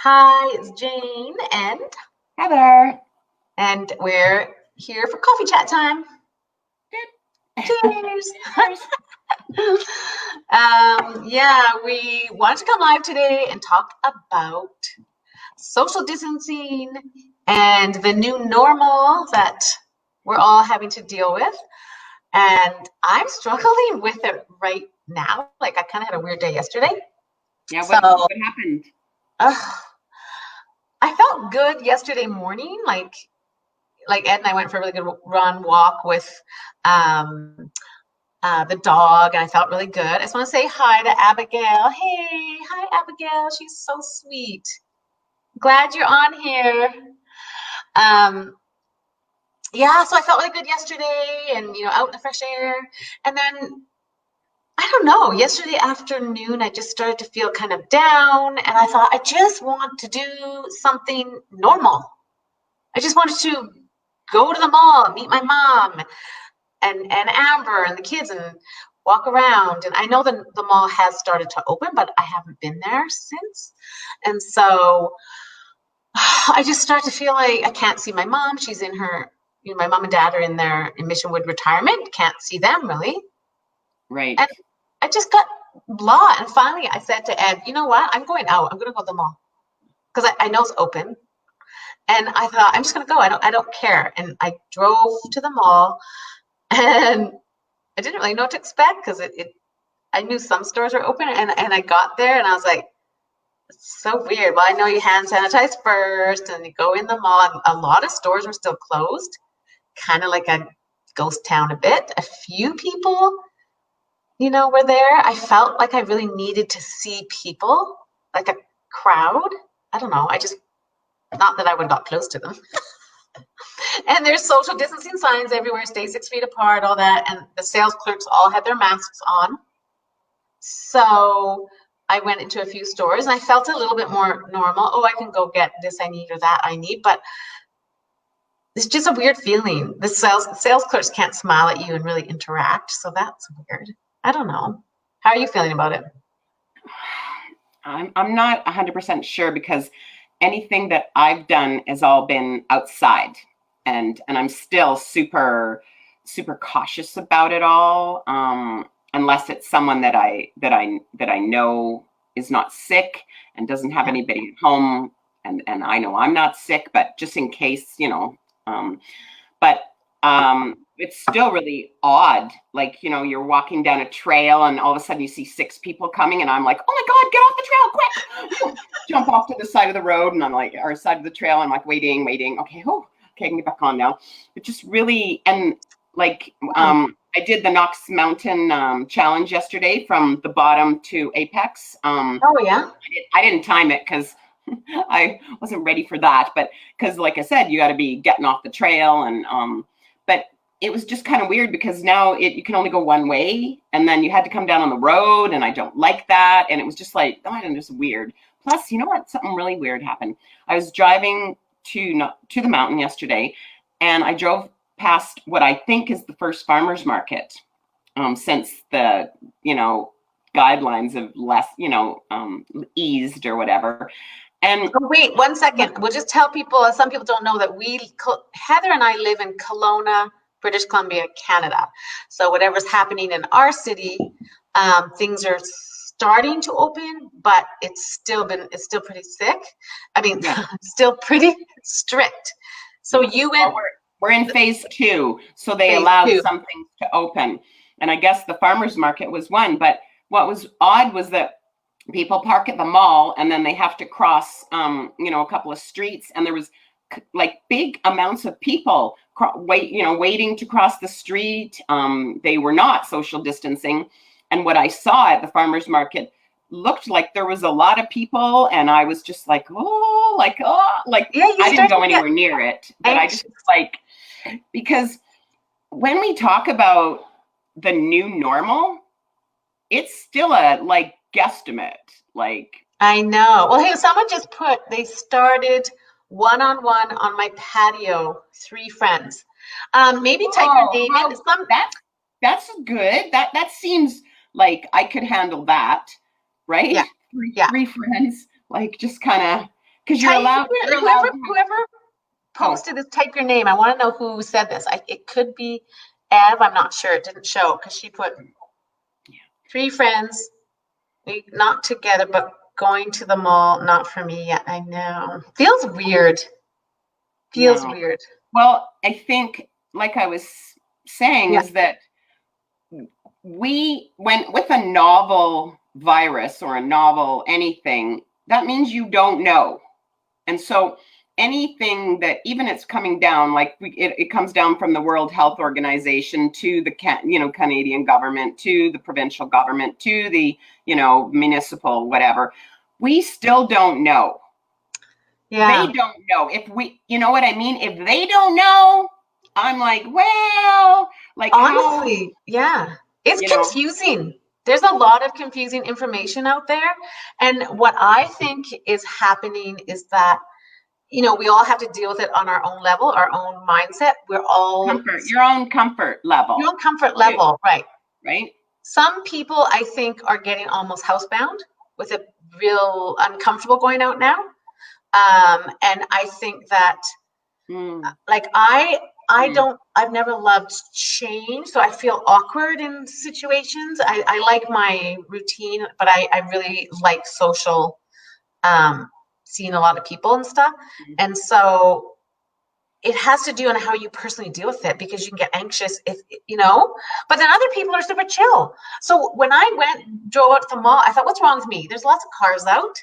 Hi, it's Jane, and Heather. we're here for coffee chat time. Good. Cheers. Cheers. Yeah, we wanted to come live today and talk about social distancing and the new normal that we're all having to deal with. And I'm struggling with it right now. Like I kind of had a weird day yesterday. Yeah, So, what happened? uh, I felt good yesterday morning. Like Ed and I went for a really good run walk with um, the dog, and I felt really good. I just want to say hi to Abigail. Hey, hi, Abigail. She's so sweet. Glad you're on here. Um, yeah, so I felt really good yesterday and, out in the fresh air. And then, I don't know, yesterday afternoon, I just started to feel kind of down, and I thought, I just want to do something normal. I just wanted to go to the mall, meet my mom, and Amber and the kids and walk around. And I know the mall has started to open, but I haven't been there since. And so I just start to feel like I can't see my mom. She's in her, my mom and dad are in Missionwood retirement. Can't see them really. Right. And I just got blah. And finally I said to Ed, you know what? I'm going out. I'm going to go to the mall because I know it's open. And I thought, I'm just going to go. I don't care. And I drove to the mall and I didn't really know what to expect because I knew some stores were open, and I got there and I was like, it's so weird. Well, I know you hand sanitize first and you go in the mall, and a lot of stores were still closed, kind of like a ghost town a bit. A few people, were there. I felt like I really needed to see people, like a crowd. I don't know. Not that I would got close to them. And there's social distancing signs everywhere, stay 6 feet apart, all that. And the sales clerks all had their masks on. So I went into a few stores and I felt a little bit more normal. Oh, I can go get this I need or that I need, but it's just a weird feeling. The sales clerks can't smile at you and really interact, so that's weird. I don't know. How are you feeling about it? I'm not 100% sure because anything that I've done has all been outside, and I'm still super cautious about it all. Unless it's someone that I know is not sick and doesn't have Yeah. anybody at home, and I know I'm not sick, but just in case, but it's still really odd. Like, you're walking down a trail and all of a sudden you see 6 people coming, and I'm like, oh my God, get off the trail, quick. Jump off to the side of the road, and I'm like, or side of the trail, and I'm like, waiting. Okay, okay, I can get back on now. It just really, and like, I did the Knox Mountain challenge yesterday from the bottom to apex. Oh yeah. I didn't time it because I wasn't ready for that, but because, like I said, you got to be getting off the trail, and but it was just kind of weird because now you can only go one way, and then you had to come down on the road, and I don't like that, and it was just like, oh, I don't know, just weird. Plus, you know what? Something really weird happened. I was driving to the mountain yesterday, and I drove past what I think is the first farmers market since the guidelines of less eased or whatever. And Oh, wait 1 second. We'll just tell people, some people don't know that Heather and I live in Kelowna, British Columbia, Canada. So whatever's happening in our city, things are starting to open, but it's still pretty sick. I mean, yeah. still pretty strict. So you went. Well, we're in phase 2, so they phase allowed 2. some things to open, and I guess the farmers market was one. But what was odd was that people park at the mall and then they have to cross a couple of streets, and there was like big amounts of people waiting to cross the street. They were not social distancing, and what I saw at the farmers market looked like there was a lot of people, and I was just like, Yeah, I didn't go anywhere near it, but I just like, because when we talk about the new normal, it's still a guesstimate. I know. Well, hey, someone just they started one-on-one on my patio, 3 friends. Maybe type your name in. That's good. That seems like I could handle that, right? Yeah, yeah. Three friends, like just kind of because Type you're allowed whoever to have, whoever oh, posted this. Type your name. I want to know who said this. It could be Ev. I'm not sure. It didn't show because she put three friends. We not together, but going to the mall. Not for me yet. I know. Feels weird. Feels no. weird. Well, I think, like I was saying, Yeah. is that when with a novel virus or a novel anything, that means you don't know. And so anything that even it's coming down, like it comes down from the World Health Organization to the Canadian government, to the provincial government, to the municipal whatever, we still don't know. They Yeah. don't know. If we, you know what I mean? If they don't know, I'm like, well, like how, Honestly, yeah. It's you know, confusing. There's a lot of confusing information out there. And what I think is happening is that, we all have to deal with it on our own level, our own mindset. We're all comfort, your own comfort your level, own comfort too, level, right? right? Some people I think are getting almost housebound with it real uncomfortable going out now. And I think that Mm, like I mm, don't I've never loved change, so I feel awkward in situations. I like my routine, but I really like social, seeing a lot of people and stuff. mm, And so it has to do on how you personally deal with it because you can get anxious if but then other people are super chill. So when I drove out to the mall, I thought, what's wrong with me? There's lots of cars out.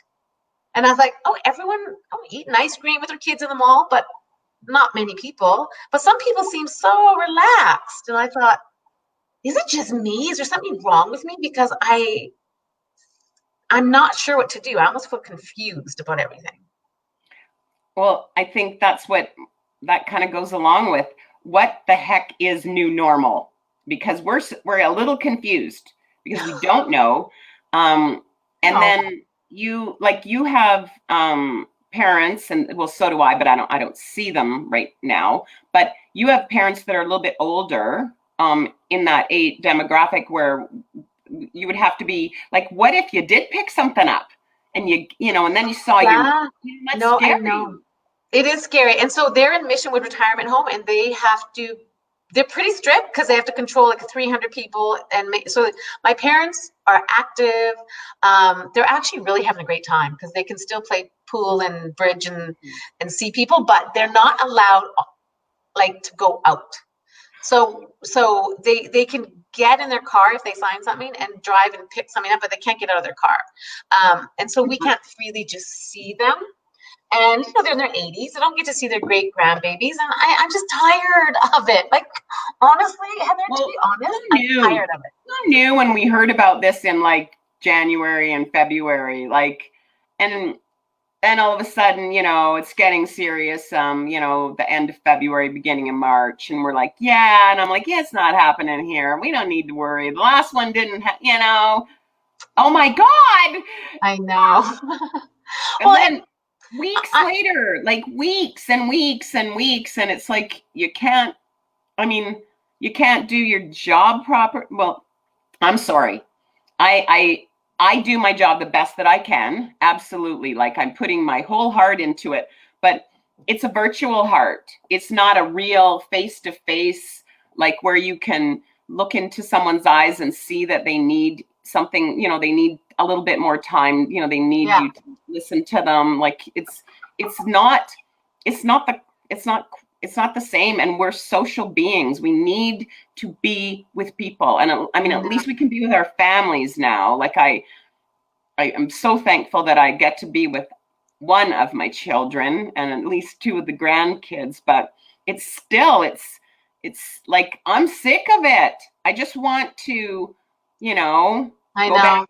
And I was like, oh, everyone eating ice cream with their kids in the mall, but not many people. But some people seem so relaxed. And I thought, is it just me? Is there something wrong with me? Because I'm not sure what to do. I almost feel confused about everything. well, I think that's what that kind of goes along with what the heck is new normal, because we're a little confused because we don't know. Um, and No. then you have parents, and well, so do I, but I don't see them right now. But you have parents that are a little bit older, in that age demographic where you would have to be like, what if you did pick something up and and then you saw Yeah. that's No, I scary. know. It is scary. And so they're in Missionwood Retirement Home and they're pretty strict because they have to control like 300 people. So my parents are active. They're actually really having a great time because they can still play pool and bridge and see people, but they're not allowed like to go out. So they can get in their car if they find something and drive and pick something up, but they can't get out of their car. And so we can't freely just see them. And they're in their 80s. They don't get to see their great grandbabies, and I'm just tired of it. Like honestly, Heather, to be Well, who honest, I'm knew? tired of it. Who knew when we heard about this in like January and February? Like, and then all of a sudden, it's getting serious. The end of February, beginning of March, and we're like, yeah, and I'm like, yeah, it's not happening here. We don't need to worry. The last one didn't, Oh my God! I know. And Well, and then weeks I, later, like weeks and weeks and weeks, and it's like you can't. I mean, you can't do your job proper. Well, I'm sorry. I I do my job the best that I can. Absolutely. Like I'm putting my whole heart into it, but it's a virtual heart. It's not a real face to face, like where you can look into someone's eyes and see that they need something, they need a little bit more time, they need yeah, you to listen to them. Like it's not it's not the it's not the same, and we're social beings. We need to be with people, and I mean, I at know. least we can be with our families now. Like I am so thankful that I get to be with one of my children and at least two of the grandkids, but it's like I'm sick of it. I just want to, I go back. know.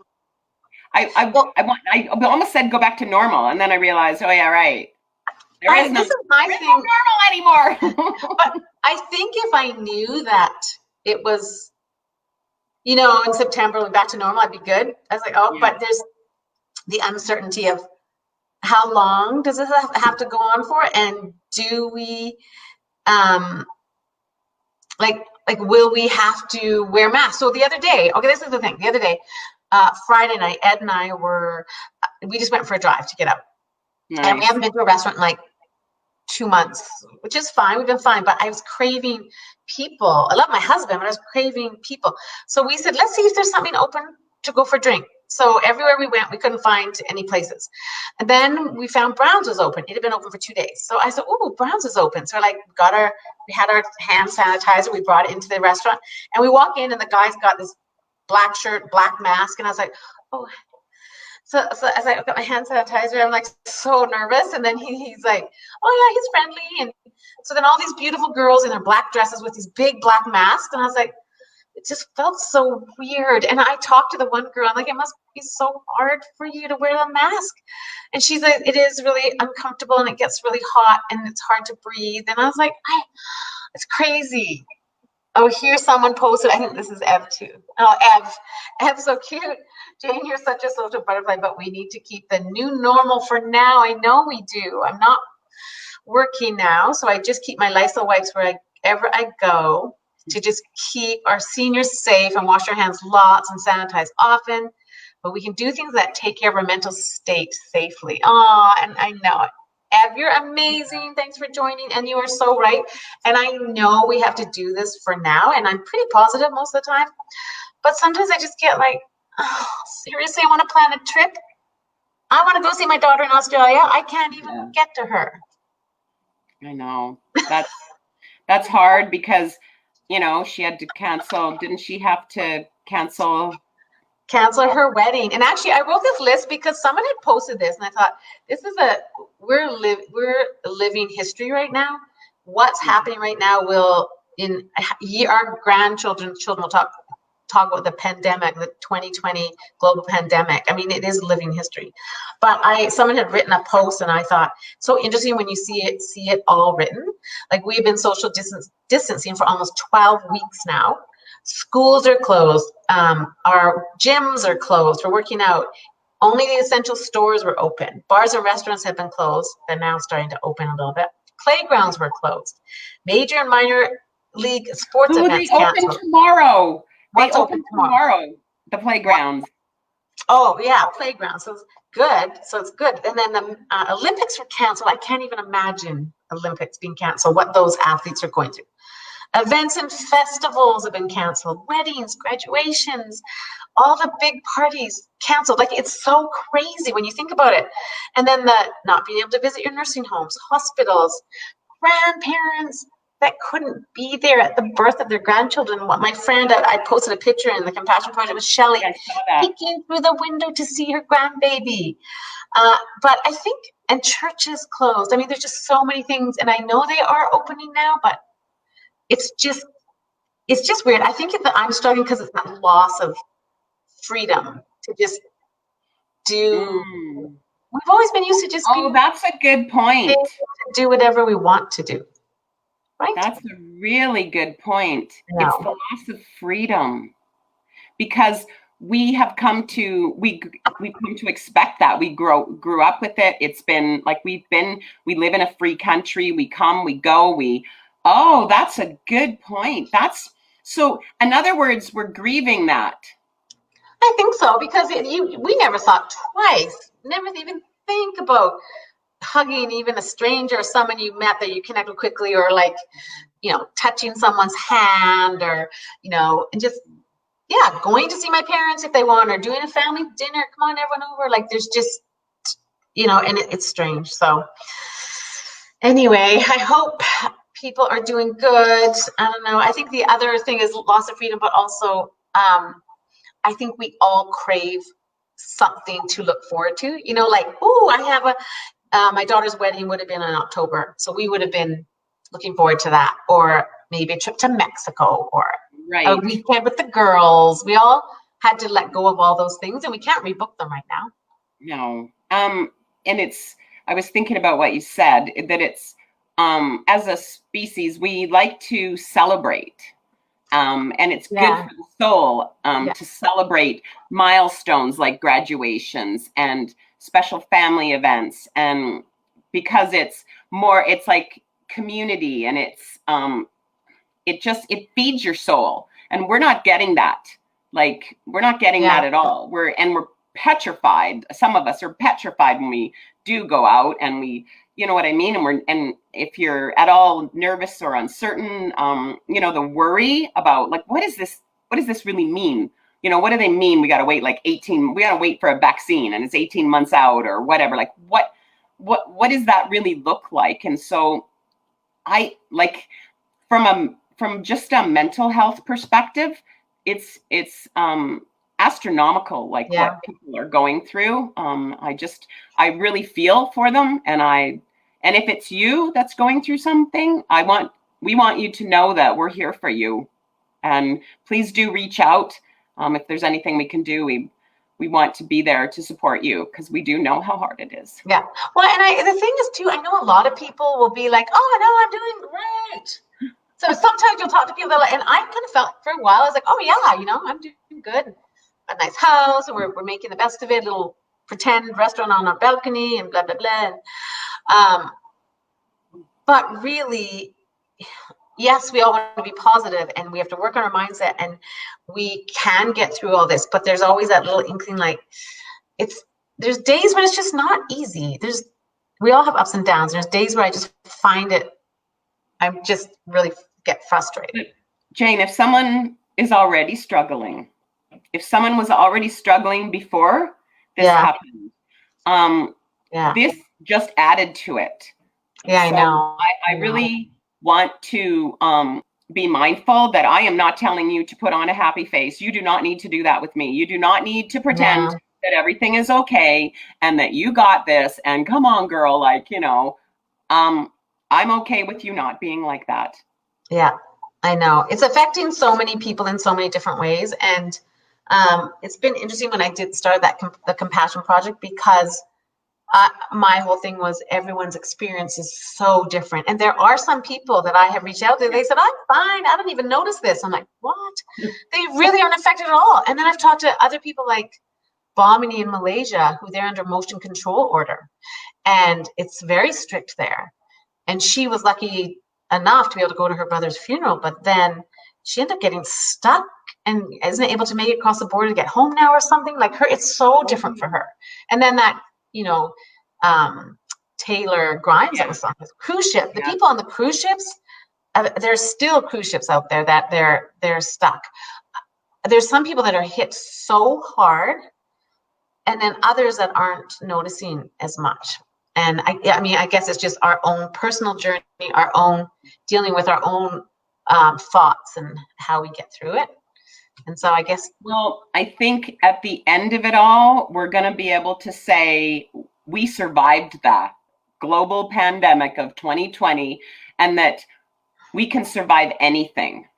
Well, I almost said go back to normal, and then I realized, oh yeah, right. this is my There is thing, no normal anymore. but I think if I knew that it was, in September, we're back to normal, I'd be good. I was like, oh, Yeah. but there's the uncertainty of how long does this have to go on for, and do we, um, like will we have to wear masks? So the other day, okay, this is the thing. The other day, Friday night, Ed and I we just went for a drive to get out. And we Nice. haven't been to a restaurant in like 2 months, which is fine. We've been fine, but I was craving people. I love my husband, but I was craving people. So we said, let's see if there's something open to go for a drink. So everywhere we went, we couldn't find any places. And then we found Brown's was open. It had been open for 2 days. So I said, oh, Brown's is open. So like we had our hand sanitizer. We brought it into the restaurant and we walk in and the guy's got this black shirt, black mask. And I was like, oh, so as I got my hand sanitizer, I'm like so nervous. And then he's like, oh yeah, he's friendly. And so then all these beautiful girls in their black dresses with these big black masks. And I was like, it just felt so weird. And I talked to the one girl, I'm like, it must be so hard for you to wear the mask. And she's like, it is really uncomfortable and it gets really hot and it's hard to breathe. And I was like, it's crazy. Oh, here's someone posted. I think this is Ev too. Oh, Ev's so cute. Jane, you're such a social butterfly, but we need to keep the new normal for now. I know we do. I'm not working now, so I just keep my Lysol wipes wherever I go to just keep our seniors safe and wash our hands lots and sanitize often. But we can do things that take care of our mental state safely. Oh, and I know it. Ev, you're amazing. Thanks for joining. And you are so right. And I know we have to do this for now. And I'm pretty positive most of the time. But sometimes I just get like, oh, seriously, I want to plan a trip. I want to go see my daughter in Australia. I can't even get to her. I know. That's hard because, she had to cancel. Didn't she have to cancel her wedding? And actually, I wrote this list because someone had posted this, and I thought this is we're living history right now. What's happening right now will our children will talk about the pandemic, the 2020 global pandemic. I mean, it is living history. But someone had written a post, and I thought so interesting when you see it all written. Like we've been social distancing for almost 12 weeks now. Schools are closed. Our gyms are closed. We're working out. Only the essential stores were open. Bars and restaurants have been closed. They're now starting to open a little bit. Playgrounds were closed. Major and minor league sports events they open canceled. tomorrow. What's they open tomorrow? The playgrounds. Oh yeah, playgrounds. So it's good. And then the Olympics were canceled. I can't even imagine Olympics being canceled. What those athletes are going through. Events and festivals have been canceled. Weddings, graduations, all the big parties canceled. Like it's so crazy when you think about it. And then the not being able to visit your nursing homes, hospitals, grandparents that couldn't be there at the birth of their grandchildren. What my friend, I posted a picture in the Compassion Project with Shelley peeking through the window to see her grandbaby. But I think, and churches closed. I mean, there's just so many things, and I know they are opening now, but it's just weird. I think I'm struggling because it's that loss of freedom to just do. We've always been used to just that's a good point. To do whatever we want to do. Right? That's a really good point. No. It's the loss of freedom because we have come to expect that. We grew up with it. It's been like we live in a free country. We come, we go, that's a good point. So in other words, we're grieving that. I think so because we never thought twice, never even think about hugging even a stranger or someone you met that you connect with quickly, or like, touching someone's hand, or, and just, going to see my parents if they want, or doing a family dinner. Come on, everyone over. Like there's just, and it's strange. So anyway, I hope people are doing good. I don't know. I think the other thing is loss of freedom, but also, I think we all crave something to look forward to, like, I have my daughter's wedding would have been in October. So we would have been looking forward to that, or maybe a trip to Mexico, or a weekend with the girls. We all had to let go of all those things, and we can't rebook them right now. No. And I was thinking about what you said, that it's, as a species, we like to celebrate. And it's good for the soul to celebrate milestones like graduations and special family events, and because it's like community, and it's it feeds your soul, and we're not getting that. Like we're not getting that at all. We're petrified. Some of us are petrified when we do go out, and we, you know what I mean? And if you're at all nervous or uncertain, the worry about like, what does this really mean? What do they mean? We got to wait like 18, we got to wait for a vaccine and it's 18 months out or whatever. Like what does that really look like? And so I like from just a mental health perspective, it's astronomical, like what people are going through. I really feel for them, and if it's you that's going through something, we want you to know that we're here for you, and please do reach out. If there's anything we can do, we want to be there to support you, because we do know how hard it is. Yeah. Well, and the thing is too, I know a lot of people will be like, "Oh no, I'm doing great." So sometimes you'll talk to people and I kind of felt for a while, I was like, "Oh yeah, I'm doing good. A nice house, and we're making the best of it. Little pretend restaurant on our balcony, and blah blah blah." And, but really, yes, we all want to be positive, and we have to work on our mindset, and we can get through all this. But there's always that little inkling, like there's days when it's just not easy. We all have ups and downs. There's days where I just find it, I'm just really get frustrated. Jane, if someone is already struggling, if someone was already struggling before this happened, this just added to it. Yeah, so I know. I really want to be mindful that I am not telling you to put on a happy face. You do not need to do that with me. You do not need to pretend that everything is okay and that you got this and come on, girl, like, I'm okay with you not being like that. Yeah, I know. It's affecting so many people in so many different ways. And it's been interesting when I did start the Compassion Project, because my whole thing was everyone's experience is so different. And there are some people that I have reached out to, they said, "I'm fine. I don't even notice this." I'm like, what? They really aren't affected at all. And then I've talked to other people like Bomini in Malaysia, who they're under motion control order. And it's very strict there. And she was lucky enough to be able to go to her brother's funeral, but then she ended up getting stuck and isn't able to make it across the border to get home now or something. Like her, it's so different for her. And then that, Taylor Grimes that was on his cruise ship. The people on the cruise ships, there's still cruise ships out there that they're stuck. There's some people that are hit so hard, and then others that aren't noticing as much. And I guess it's just our own personal journey, our own dealing with our own thoughts and how we get through it. And so I guess. Well, I think at the end of it all, we're going to be able to say we survived that global pandemic of 2020, and that we can survive anything.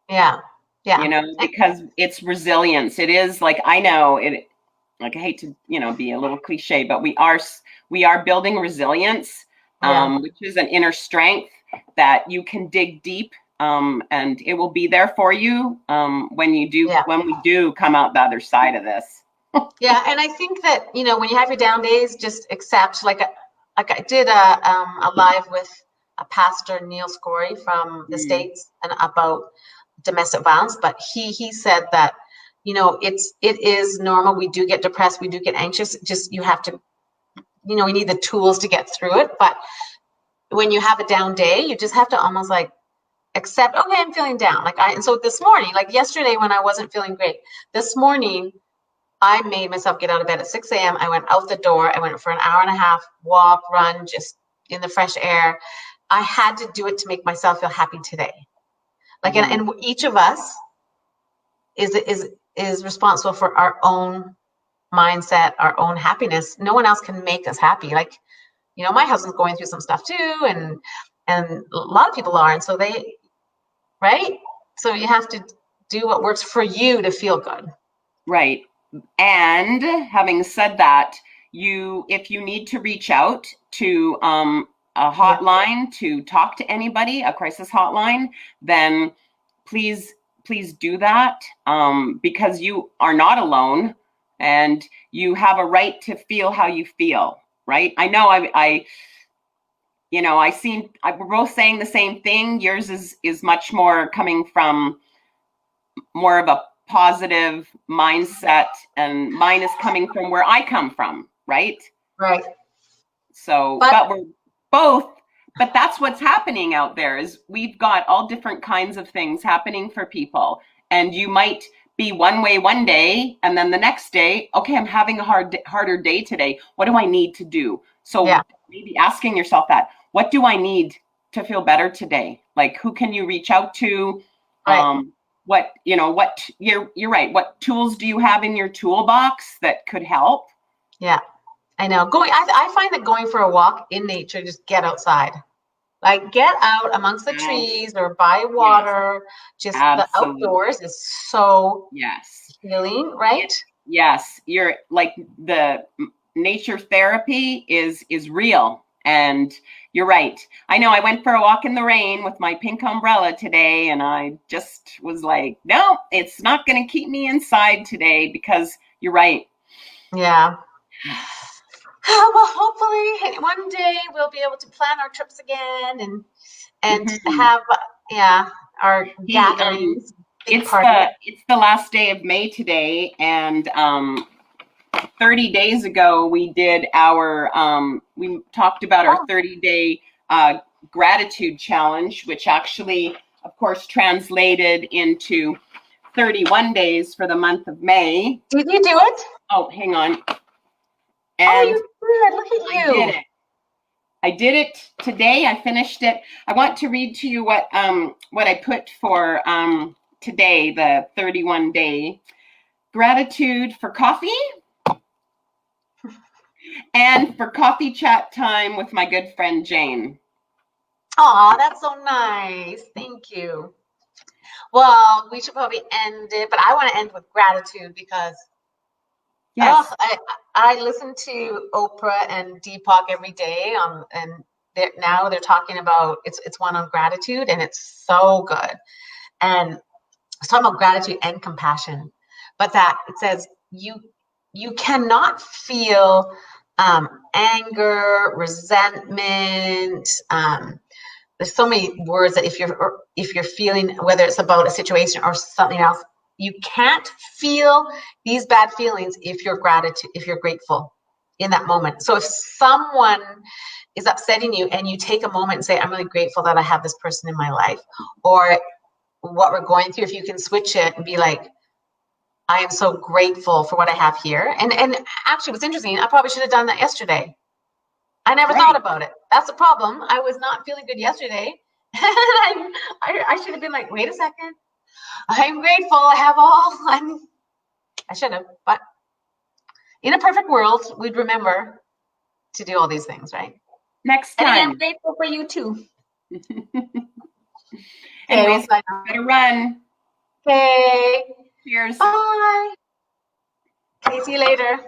Yeah. Yeah. Because it's resilience. It is like, I know it, like, I hate to, be a little cliche, but we are building resilience, which is an inner strength that you can dig deep, and it will be there for you when we do come out the other side of this. Yeah, and I think that when you have your down days, just accept. Like I did a live with a pastor, Neil Scory from the States, and about domestic violence, but he said that it is normal. We do get depressed, we do get anxious. Just you have to, we need the tools to get through it. But when you have a down day, you just have to almost like accept, okay, I'm feeling down. And so this morning, like yesterday when I wasn't feeling great, this morning I made myself get out of bed at 6 a.m. I went out the door. I went for an hour and a half walk, run, just in the fresh air. I had to do it to make myself feel happy today. And each of us is responsible for our own mindset, our own happiness. No one else can make us happy. My husband's going through some stuff too, and a lot of people are, and so so you have to do what works for you to feel good. Right. And having said that, if you need to reach out to a hotline to talk to anybody, a crisis hotline, then please do that, because you are not alone, and you have a right to feel how you feel. Right? I know we're both saying the same thing. Yours is much more coming from more of a positive mindset, and mine is coming from where I come from, right? Right. So, But but we're both, but that's what's happening out there is we've got all different kinds of things happening for people. And you might be one way one day, and then the next day, okay, I'm having a harder day today. What do I need to do? yeah, So maybe asking yourself that, what do I need to feel better today? Like, who can you reach out to? right. What, what you're right. What tools do you have in your toolbox that could help? Yeah, I know. I find that going for a walk in nature, just get outside. Like get out amongst the Yes, trees or by yes, water. Just the absolutely. outdoors is so Yes. healing, right? Yes, you're like the nature therapy is real, and you're right. I know I went for a walk in the rain with my pink umbrella today, and I just was like, no, it's not going to keep me inside today because you're right. Yeah. Well, hopefully one day we'll be able to plan our trips again and Mhm. have yeah our He gatherings, big it's parties. the last day of May today, and 30 days ago we did our we talked about our Oh, 30-day gratitude challenge, which actually of course translated into 31 days for the month of May. did you do it? Oh, hang on. Oh, And you did. Look at I did you. it. I did it today. I finished it. I want to read to you what I put for today, the 31-day gratitude for coffee and for coffee chat time with my good friend Jane. Oh, that's so nice. Thank you. Well, we should probably end it, but I want to end with gratitude because oh, Yes, I listen to Oprah and Deepak every day and now they're talking about it's one on gratitude and it's so good. And it's talking about gratitude and compassion, but that it says you cannot feel anger, resentment. There's so many words that if you're feeling whether it's about a situation or something else, you can't feel these bad feelings if you're grateful in that moment. So if someone is upsetting you and you take a moment and say, I'm really grateful that I have this person in my life, or what we're going through, if you can switch it and be like, I am so grateful for what I have here. And actually what's interesting, I probably should have done that yesterday. I never thought right, about it. That's the problem. I was not feeling good yesterday. I should have been like, wait a second. I'm grateful. I have all. I should have. But in a perfect world, we'd remember to do all these things, right? next And again, I'm time. grateful for you too. Okay, we'll Anyways, sign off. better run. Okay, Cheers. bye. Okay, see you later.